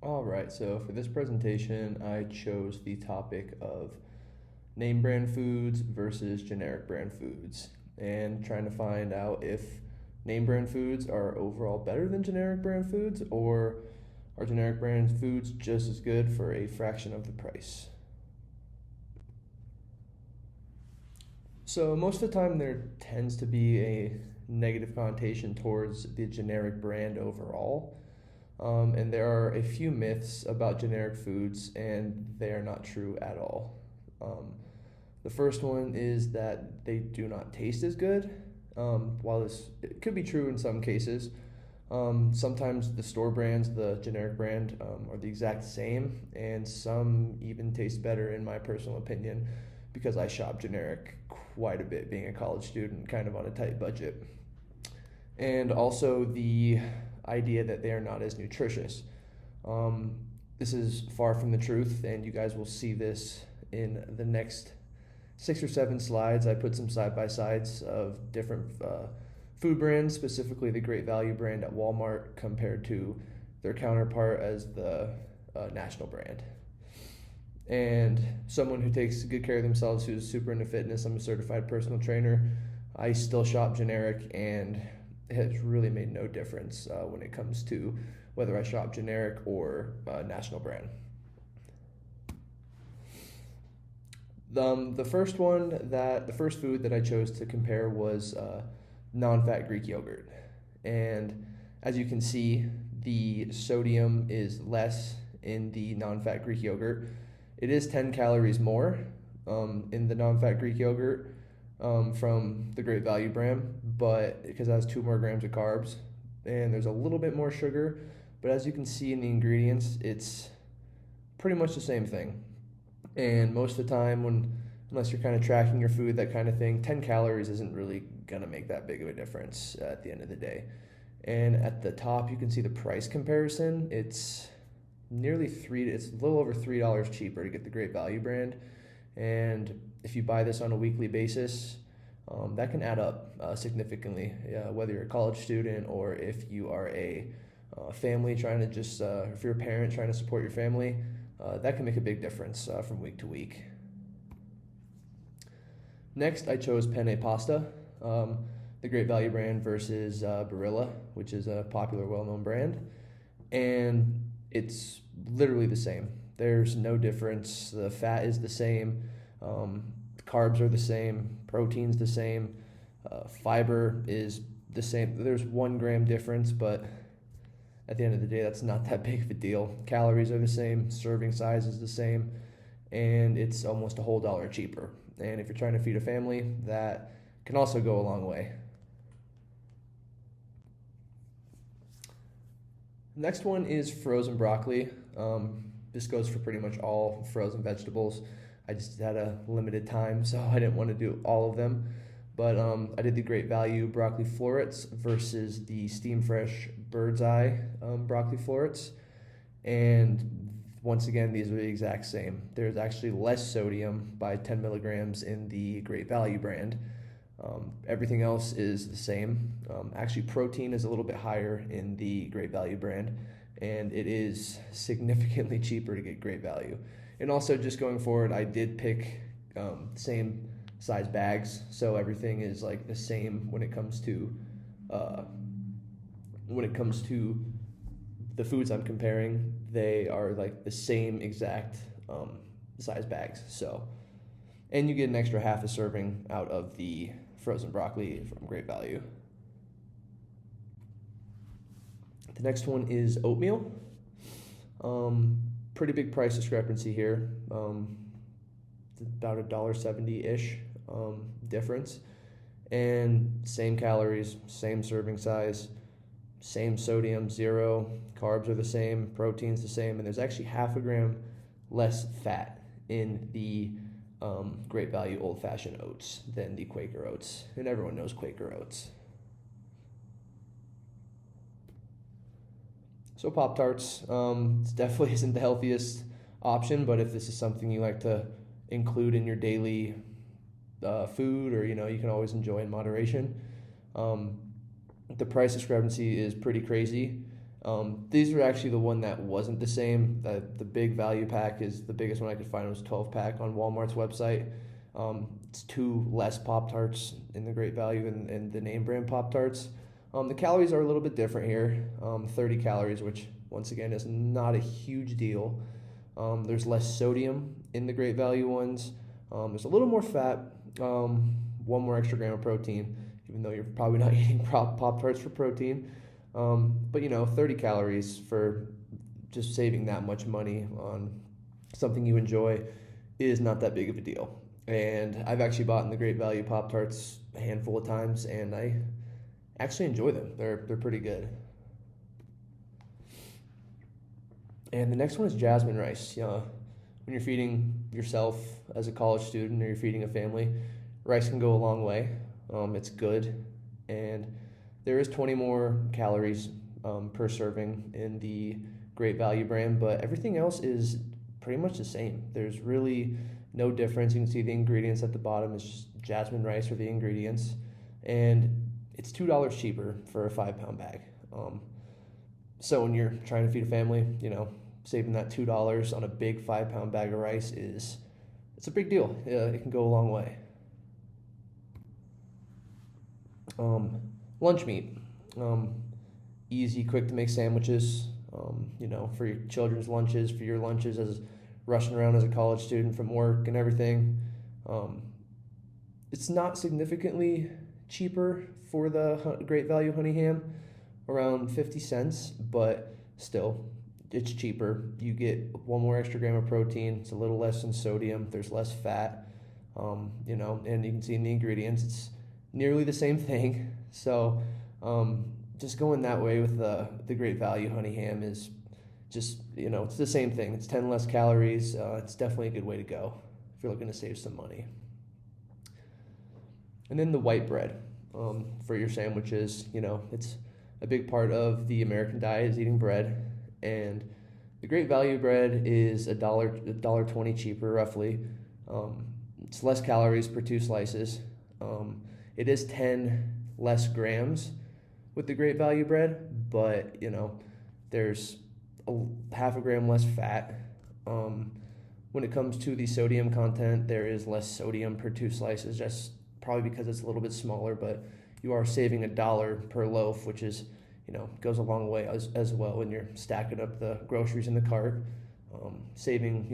All right, so for this presentation, I chose the topic of name brand foods versus generic brand foods and trying to find out if name brand foods are overall better than generic brand foods or are generic brand foods just as good for a fraction of the price. So, most of the time, there tends to be a negative connotation towards the generic brand overall. And there are a few myths about generic foods, and they are not true at all. Um, the first one is that they do not taste as good. While it could be true in some cases, sometimes the store brands, the generic brand, are the exact same, and some even taste better, in my personal opinion, because I shop generic quite a bit, being a college student, kind of on a tight budget. And also the idea that they are not as nutritious. Um, this is far from the truth, and you guys will see this in the next 6 or 7 slides. I put some side by sides of different food brands, specifically the Great Value brand at Walmart compared to their counterpart as the national brand. And someone who takes good care of themselves, who's super into fitness, I'm a certified personal trainer. I still shop generic, and it has really made no difference when it comes to whether I shop generic or national brand. The first food that I chose to compare was non-fat Greek yogurt, and as you can see, the sodium is less in the non-fat Greek yogurt. It is 10 calories more in the non-fat Greek yogurt from the Great Value brand, but because it has 2 more grams of carbs and there's a little bit more sugar, but as you can see in the ingredients, it's pretty much the same thing. And most of the time, unless you're kind of tracking your food, that kind of thing, 10 calories isn't really gonna make that big of a difference at the end of the day. And at the top, you can see the price comparison. It's it's a little over $3 cheaper to get the Great Value brand. And if you buy this on a weekly basis, that can add up significantly, whether you're a college student or if you are a family trying to if you're a parent trying to support your family, that can make a big difference from week to week. Next, I chose penne pasta, the Great Value brand versus Barilla, which is a popular, well-known brand. And it's literally the same. There's no difference. The fat is the same. Carbs are the same. Protein's the same. Fiber is the same. There's 1 gram difference, but at the end of the day, that's not that big of a deal. Calories are the same. Serving size is the same. And it's almost a whole dollar cheaper. And if you're trying to feed a family, that can also go a long way. Next one is frozen broccoli. This goes for pretty much all frozen vegetables. I just had a limited time, so I didn't want to do all of them. But I did the Great Value broccoli florets versus the Steam Fresh Bird's Eye broccoli florets. And once again, these are the exact same. There's actually less sodium by 10 milligrams in the Great Value brand. Everything else is the same. Actually, protein is a little bit higher in the Great Value brand, and it is significantly cheaper to get Great Value. And also, just going forward, I did pick same size bags, so everything is like the same when it comes to the foods I'm comparing. They are like the same exact size bags. So, and you get an extra half a serving out of the frozen broccoli from Great Value. The next one is oatmeal. Pretty big price discrepancy here. About $1.70-ish difference. And same calories, same serving size, same sodium, 0. Carbs are the same, protein's the same, and there's actually half a gram less fat in the Great Value old-fashioned oats than the Quaker oats, and everyone knows Quaker oats. So Pop-Tarts, it definitely isn't the healthiest option, but if this is something you like to include in your daily food, or you can always enjoy in moderation. The price discrepancy is pretty crazy. These are actually the one that wasn't the same. The big value pack is the biggest one I could find. It was 12 pack on Walmart's website. It's two less Pop Tarts in the Great Value and the name brand Pop Tarts. The calories are a little bit different here. 30 calories, which once again is not a huge deal. There's less sodium in the Great Value ones. There's a little more fat. One more extra gram of protein, even though you're probably not eating Pop Tarts for protein. But 30 calories for just saving that much money on something you enjoy is not that big of a deal. And I've actually bought in the Great Value Pop Tarts a handful of times, and I actually enjoy them. They're pretty good. And the next one is jasmine rice. When you're feeding yourself as a college student or you're feeding a family, rice can go a long way. It's good, and there is 20 more calories per serving in the Great Value brand, but everything else is pretty much the same. There's really no difference. You can see the ingredients at the bottom. It's just jasmine rice for the ingredients, and it's $2 cheaper for a 5-pound bag. So when you're trying to feed a family, saving that $2 on a big 5-pound bag of rice it's a big deal. It can go a long way. Lunch meat. Easy, quick to make sandwiches. For your children's lunches, for your lunches as rushing around as a college student from work and everything. It's not significantly cheaper for the Great Value honey ham, around 50 cents, but still, it's cheaper. You get one more extra gram of protein. It's a little less in sodium. There's less fat, and you can see in the ingredients, it's nearly the same thing. So just going that way with the Great Value honey ham is just, it's the same thing. It's 10 less calories. It's definitely a good way to go if you're looking to save some money. And then the white bread for your sandwiches. It's a big part of the American diet is eating bread. And the Great Value bread is $1.20 cheaper, roughly. It's less calories per 2 slices. It is 10 less grams with the Great Value bread, but there's half a gram less fat. When it comes to the sodium content, there is less sodium per 2 slices, just probably because it's a little bit smaller, but you are saving $1 per loaf, which is, goes a long way as well when you're stacking up the groceries in the cart. Saving,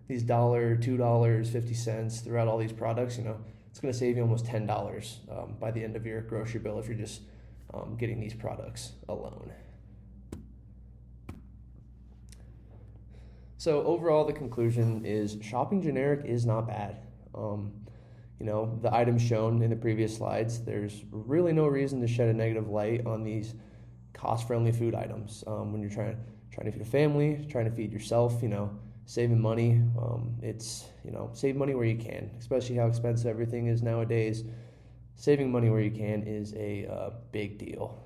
these $2, 50 cents throughout all these products, it's going to save you almost $10 by the end of your grocery bill if you're just getting these products alone. So overall, the conclusion is shopping generic is not bad. The items shown in the previous slides, there's really no reason to shed a negative light on these cost-friendly food items. When you're trying to feed a family, trying to feed yourself, saving money, it's, save money where you can, especially how expensive everything is nowadays. Saving money where you can is a big deal.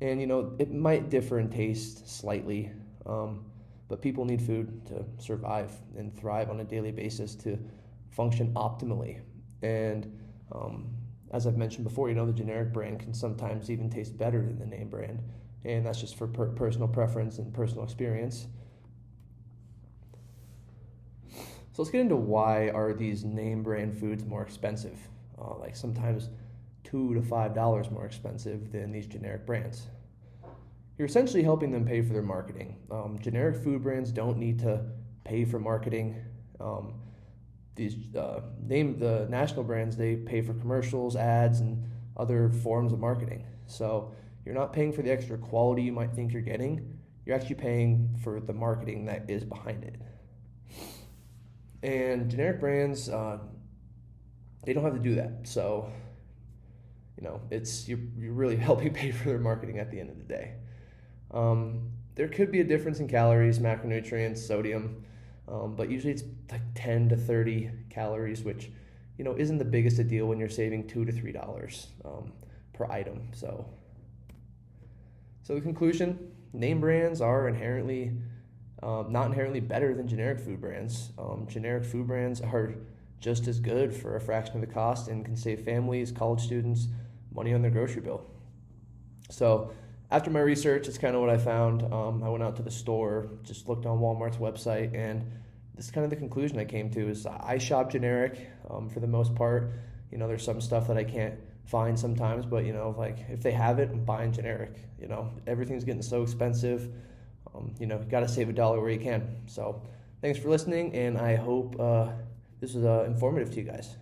And, it might differ in taste slightly, but people need food to survive and thrive on a daily basis to function optimally. And as I've mentioned before, the generic brand can sometimes even taste better than the name brand. And that's just for personal preference and personal experience. So let's get into why are these name brand foods more expensive? Like sometimes $2 to $5 more expensive than these generic brands. You're essentially helping them pay for their marketing. Generic food brands don't need to pay for marketing. The national brands, they pay for commercials, ads, and other forms of marketing. So you're not paying for the extra quality you might think you're getting. You're actually paying for the marketing that is behind it. And generic brands, they don't have to do that. So, you're really helping pay for their marketing at the end of the day. There could be a difference in calories, macronutrients, sodium, but usually it's like 10 to 30 calories, which, isn't the biggest a deal when you're saving $2 to $3 per item. So the conclusion, name brands are inherently not inherently better than generic food brands. Generic food brands are just as good for a fraction of the cost and can save families, college students, money on their grocery bill. So after my research, it's kind of what I found. I went out to the store, just looked on Walmart's website, and this is kind of the conclusion I came to is I shop generic for the most part. There's some stuff that I can't find sometimes, but like if they have it, I'm buying generic. Everything's getting so expensive. You got to save $1 where you can. So thanks for listening, and I hope this was informative to you guys.